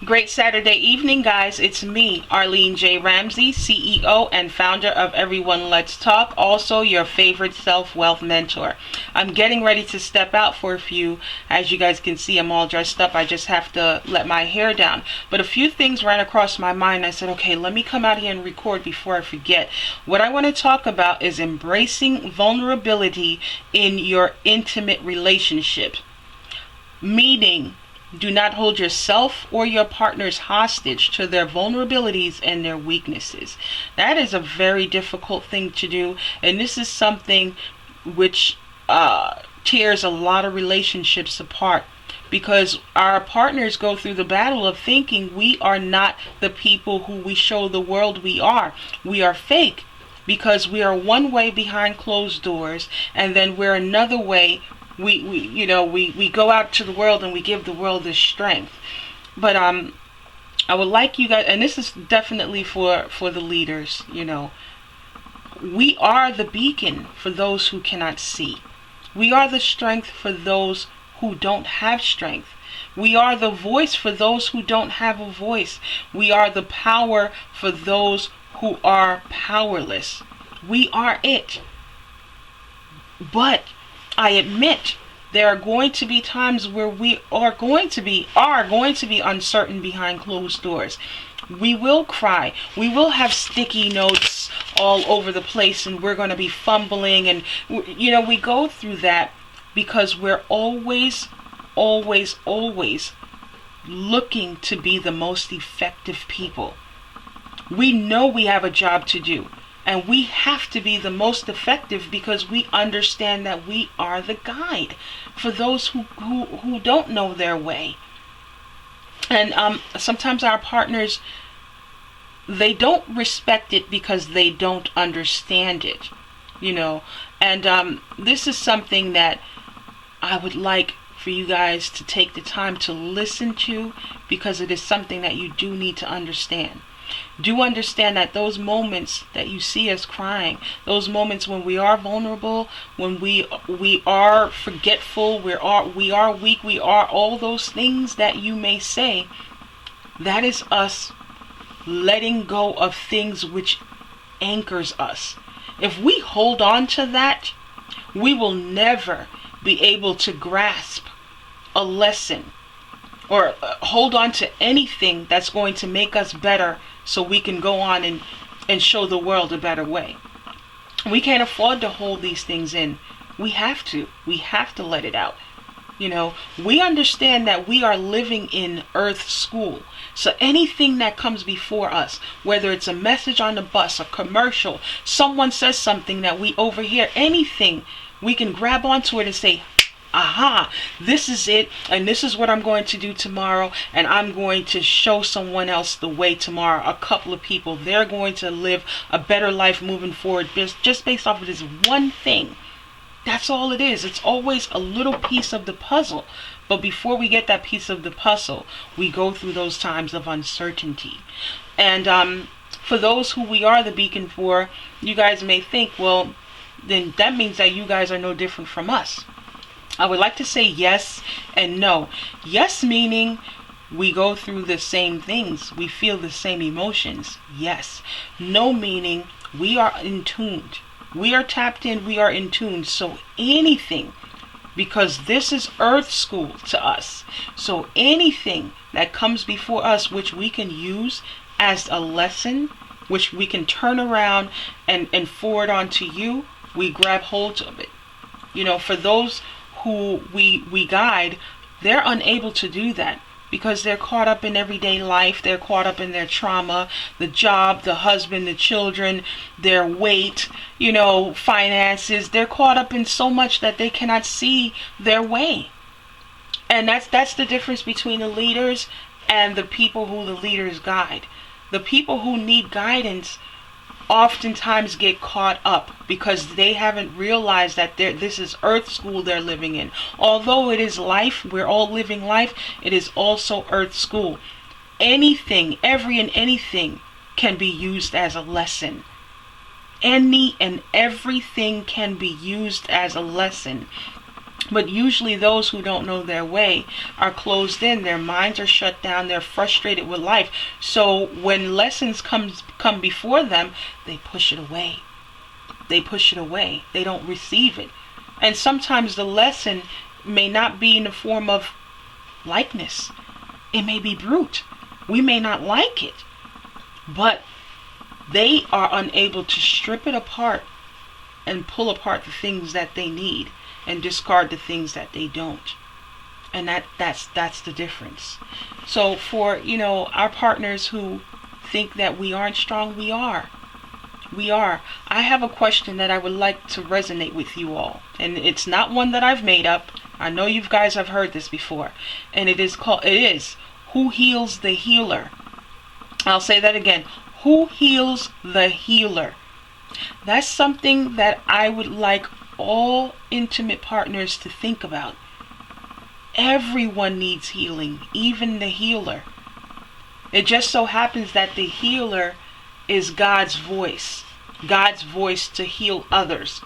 Great Saturday evening, guys. It's me, Arlene J Ramsey, CEO and founder of Everyone Let's Talk, also your favorite self-wealth mentor. I'm getting ready to step out for a few. As you guys can see, I'm all dressed up. I just have to let my hair down. But a few things ran across my mind. I said, okay, let me come out here and record before I forget. What I want to talk about is embracing vulnerability in your intimate relationships. Meaning, do not hold yourself or your partners hostage to their vulnerabilities and their weaknesses. That is a very difficult thing to do, and this is something which tears a lot of relationships apart, because our partners go through the battle of thinking we are not the people who we show the world we are. We are fake because we are one way behind closed doors, and then we're another way. We go out to the world and we give the world this strength. But I would like you guys, and this is definitely for the leaders, we are the beacon for those who cannot see. We are the strength for those who don't have strength. We are the voice for those who don't have a voice. We are the power for those who are powerless. We are it. But I admit there are going to be times where we are going to be uncertain behind closed doors. We will cry. We will have sticky notes all over the place, and we're going to be fumbling, and we go through that because we're always looking to be the most effective people. We know we have a job to do. And we have to be the most effective because we understand that we are the guide for those who don't know their way. And sometimes our partners, they don't respect it because they don't understand it, And this is something that I would like for you guys to take the time to listen to, because it is something that you do need to understand. Do understand that those moments that you see us crying, those moments when we are vulnerable, when we are forgetful, we are weak, we are all those things that you may say, that is us letting go of things which anchors us. If we hold on to that, we will never be able to grasp a lesson or hold on to anything that's going to make us better, so we can go on and show the world a better way. We can't afford to hold these things in. We have to let it out. We understand that we are living in Earth school. So anything that comes before us, whether it's a message on the bus, a commercial, someone says something that we overhear, anything, we can grab onto it and say, aha, this is it, and this is what I'm going to do tomorrow, and I'm going to show someone else the way tomorrow. A couple of people, they're going to live a better life moving forward just based off of this one thing. That's all it is. It's always a little piece of the puzzle. But before we get that piece of the puzzle, we go through those times of uncertainty. And for those who we are the beacon for, you guys may think, well, then that means that you guys are no different from us. I would like to say yes and no. Yes meaning we go through the same things. We feel the same emotions. Yes. No meaning we are in tuned. We are tapped in. We are in tune. So anything, because this is Earth school to us. So anything that comes before us which we can use as a lesson, which we can turn around and forward onto you, we grab hold of it. For those who we guide, they're unable to do that because they're caught up in everyday life. They're caught up in their trauma, the job, the husband, the children, their weight, finances. They're caught up in so much that they cannot see their way. And that's the difference between the leaders and the people who the leaders guide. The people who need guidance oftentimes get caught up because they haven't realized that this is Earth school they're living in. Although it is life, we're all living life, it is also Earth school. Anything, every and anything can be used as a lesson. Any and everything can be used as a lesson. But usually those who don't know their way are closed in. Their minds are shut down. They're frustrated with life. So when lessons come before them, they push it away. They push it away. They don't receive it. And sometimes the lesson may not be in the form of likeness. It may be brute. We may not like it. But they are unable to strip it apart and pull apart the things that they need and discard the things that they don't. And that's the difference. So for, our partners who think that we aren't strong, we are. We are. I have a question that I would like to resonate with you all. And it's not one that I've made up. I know you guys have heard this before. And it is, who heals the healer? I'll say that again. Who heals the healer? That's something that I would like all intimate partners to think about. Everyone needs healing, even the healer. It just so happens that the healer is God's voice to heal others.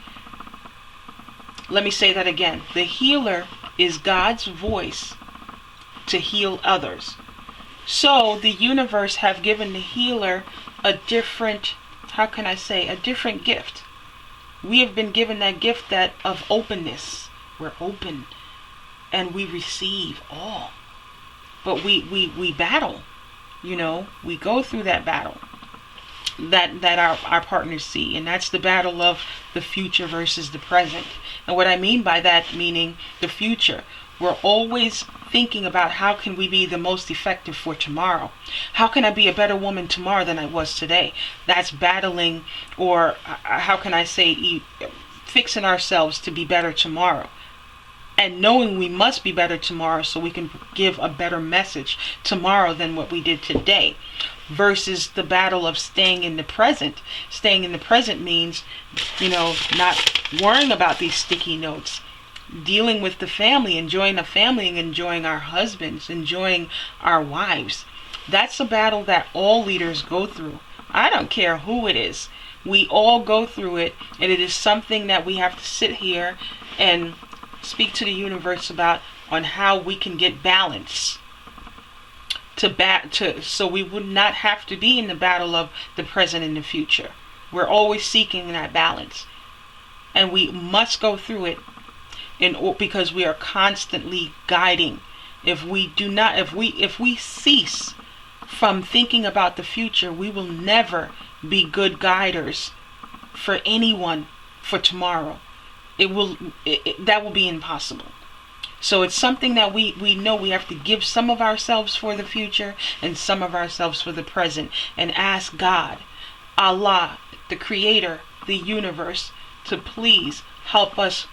Let me say that again. The healer is God's voice to heal others. So the universe have given the healer a different gift. We have been given that gift of openness. We're open and we receive all. But we battle, we go through that battle that our partners see. And that's the battle of the future versus the present. And what I mean by that, meaning the future, we're always thinking about how can we be the most effective for tomorrow? How can I be a better woman tomorrow than I was today? That's battling, or how can I say, fixing ourselves to be better tomorrow. And knowing we must be better tomorrow so we can give a better message tomorrow than what we did today. Versus the battle of staying in the present. Staying in the present means, not worrying about these sticky notes. Dealing with the family, enjoying the family, and enjoying our husbands, enjoying our wives. That's a battle that all leaders go through. I don't care who it is. We all go through it, and it is something that we have to sit here and speak to the universe about on how we can get balance so we would not have to be in the battle of the present and the future. We're always seeking that balance, and we must go through it because we are constantly guiding. If we cease from thinking about the future, we will never be good guiders for anyone for tomorrow. That will be impossible. So it's something that we know we have to give some of ourselves for the future and some of ourselves for the present, and ask God, Allah, the creator, the universe, to please help us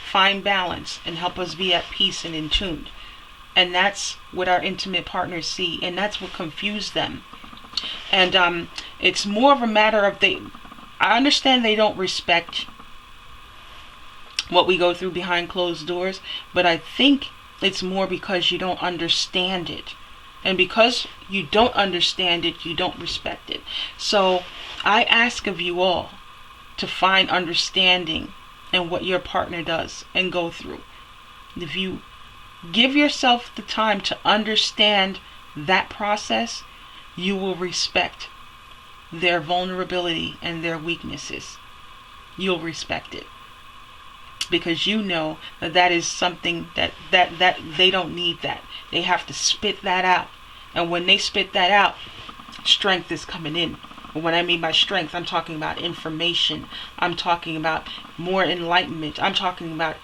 find balance and help us be at peace and in tune. And that's what our intimate partners see, and that's what confused them. And it's more of a matter of I understand they don't respect what we go through behind closed doors, but I think it's more because you don't understand it. And because you don't understand it, you don't respect it. So I ask of you all to find understanding in what your partner does and go through. If you give yourself the time to understand that process, you will respect their vulnerability and their weaknesses. You'll respect it. Because you know that is something that they don't need that. They have to spit that out. And when they spit that out, strength is coming in. And what I mean by strength, I'm talking about information. I'm talking about more enlightenment. I'm talking about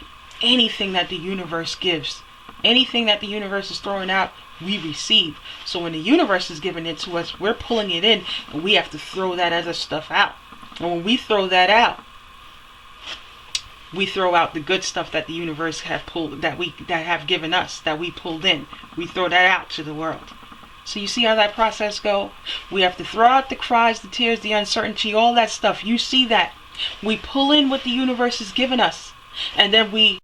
anything that the universe gives. Anything that the universe is throwing out, we receive. So when the universe is giving it to us, we're pulling it in, and we have to throw that other stuff out. And when we throw that out, we throw out the good stuff that the universe have pulled, that have given us, that we pulled in. We throw that out to the world. So you see how that process go? We have to throw out the cries, the tears, the uncertainty, all that stuff. You see that. We pull in what the universe has given us. And then we